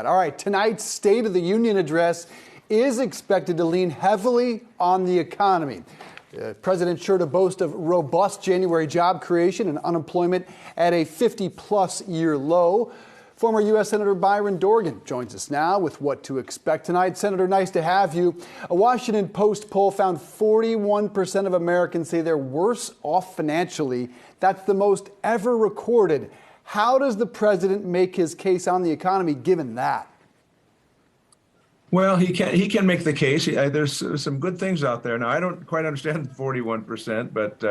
All right, tonight's State of the Union address is expected to lean heavily on the economy. The president's sure to boast of robust January job creation and unemployment at a 50-plus year low. Former U.S. Senator Byron Dorgan joins us now with what to expect tonight. Senator, nice to have you. A Washington Post poll found 41% of Americans say they're worse off financially. That's the most ever recorded. How does the president make his case on the economy given that? Well, he can make the case. There's some good things out there. Now, I don't quite understand 41%, but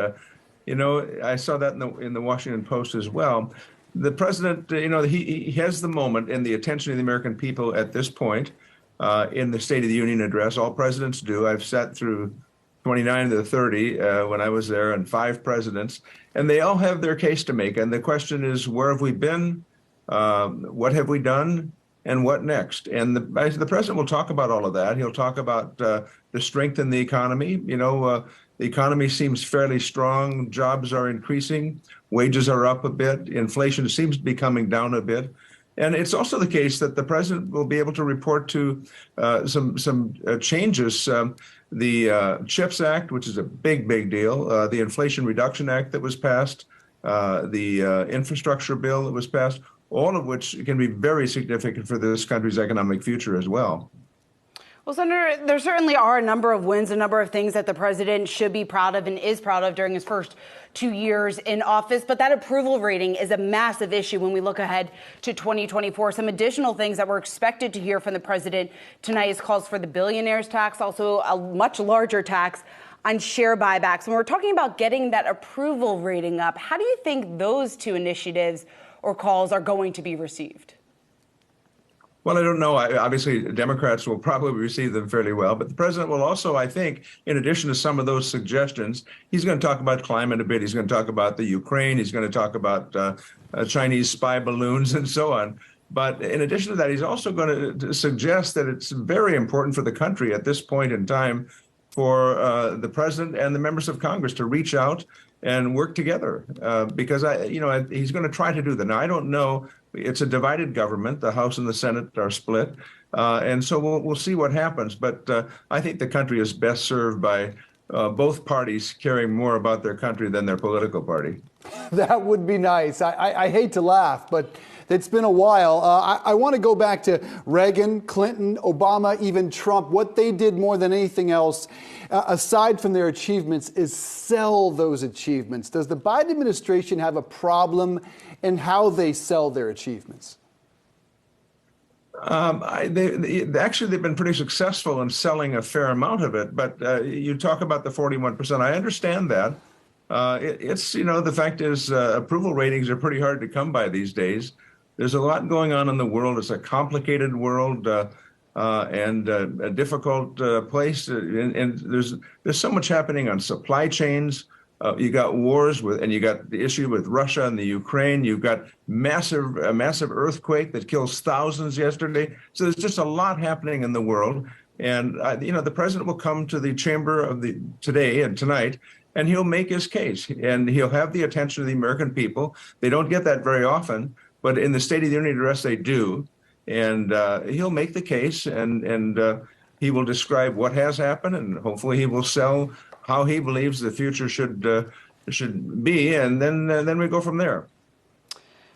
I saw that in the Washington Post as well. The president, he has the moment and the attention of the American people at this point in the State of the Union address. All presidents do. I've sat through 29 to 30 when I was there, and 5 presidents, and they all have their case to make. And the question is, where have we been? What have we done? And what next? And the president will talk about all of that. He'll talk about the strength in the economy. The economy seems fairly strong. Jobs are increasing. Wages are up a bit. Inflation seems to be coming down a bit. And it's also the case that the president will be able to report to some changes. The CHIPS Act, which is a big deal, the Inflation Reduction Act that was passed, the infrastructure bill that was passed, all of which can be very significant for this country's economic future as well. Well, Senator, there certainly are a number of wins, a number of things that the president should be proud of and is proud of during his first 2 years in office. But that approval rating is a massive issue when we look ahead to 2024. Some additional things that we're expected to hear from the president tonight is calls for the billionaires tax, also a much larger tax on share buybacks. When we're talking about getting that approval rating up, how do you think those two initiatives or calls are going to be received? Well, I don't know. Obviously, Democrats will probably receive them fairly well. But the president will also, I think, in addition to some of those suggestions, he's going to talk about climate a bit. He's going to talk about the Ukraine. He's going to talk about Chinese spy balloons and so on. But in addition to that, he's also going to suggest that it's very important for the country at this point in time for the president and the members of Congress to reach out and work together, because he's going to try to do that. Now, I don't know. It's a divided government. The House and the Senate are split, and so we'll see what happens. But I think the country is best served by both parties caring more about their country than their political party. That would be nice. I hate to laugh, but it's been a while. I want to go back to Reagan, Clinton, Obama, even Trump. What they did more than anything else, aside from their achievements, is sell those achievements. Does the Biden administration have a problem in how they sell their achievements? They've been pretty successful in selling a fair amount of it. But you talk about the 41%. I understand that. The fact is approval ratings are pretty hard to come by these days. There's a lot going on in the world. It's a complicated world and a difficult place. And there's so much happening on supply chains. You got wars and you got the issue with Russia and the Ukraine. You've got a massive earthquake that kills thousands yesterday. So there's just a lot happening in the world. And the president will come to the chamber today and tonight, and he'll make his case, and he'll have the attention of the American people. They don't get that very often, but in the State of the Union address, they do. And he'll make the case, and he will describe what has happened, and hopefully he will sell how he believes the future should be, and then we go from there.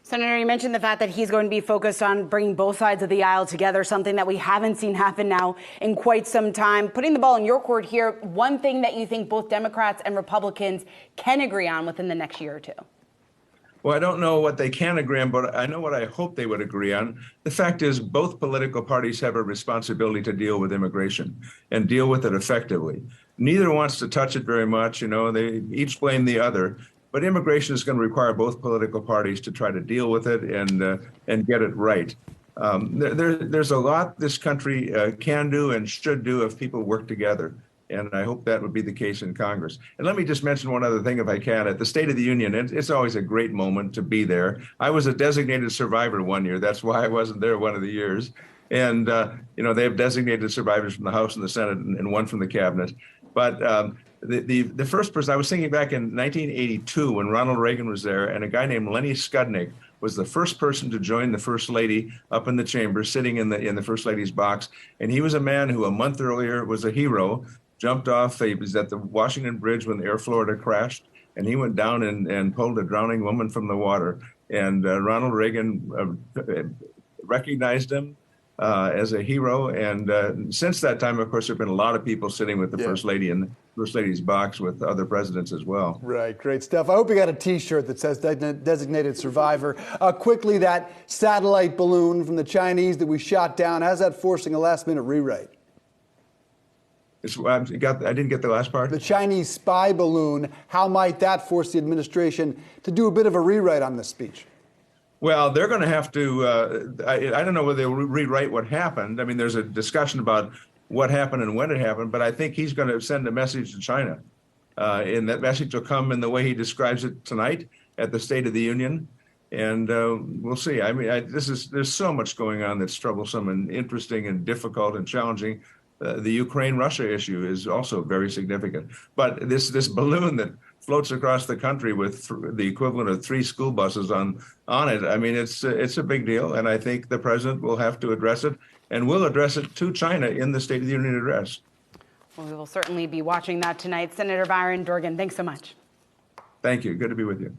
Senator, you mentioned the fact that he's going to be focused on bringing both sides of the aisle together, something that we haven't seen happen now in quite some time. Putting the ball in your court here, one thing that you think both Democrats and Republicans can agree on within the next year or two? Well, I don't know what they can agree on, but I know what I hope they would agree on. The fact is, both political parties have a responsibility to deal with immigration and deal with it effectively. Neither wants to touch it very much. They each blame the other. But immigration is going to require both political parties to try to deal with it and get it right. There's a lot this country can do and should do if people work together. And I hope that would be the case in Congress. And let me just mention one other thing, if I can. At the State of the Union, it's always a great moment to be there. I was a designated survivor one year. That's why I wasn't there one of the years. And, they have designated survivors from the House and the Senate and one from the cabinet. But the first person, I was thinking back in 1982 when Ronald Reagan was there, and a guy named Lenny Skudnik was the first person to join the First Lady up in the chamber, sitting in the First Lady's box. And he was a man who a month earlier was a hero, jumped off. He was at the Washington Bridge when the Air Florida crashed, and he went down and pulled a drowning woman from the water. And Ronald Reagan recognized him as a hero. And since that time, of course, there have been a lot of people sitting with the First Lady in the First Lady's box with other presidents as well. Right, great stuff. I hope you got a T-shirt that says designated survivor. Quickly, that satellite balloon from the Chinese that we shot down, how's that forcing a last-minute rewrite? I didn't get the last part. The Chinese spy balloon, how might that force the administration to do a bit of a rewrite on this speech? Well, they're going to have to, I don't know whether they'll rewrite what happened. I mean, there's a discussion about what happened and when it happened, but I think he's going to send a message to China. And that message will come in the way he describes it tonight at the State of the Union. And we'll see. I mean, there's so much going on that's troublesome and interesting and difficult and challenging. The Ukraine-Russia issue is also very significant. But this balloon that floats across the country with the equivalent of 3 school buses on it, I mean, it's a big deal. And I think the president will have to address it, and will address it to China in the State of the Union address. Well, we will certainly be watching that tonight. Senator Byron Dorgan, thanks so much. Thank you. Good to be with you.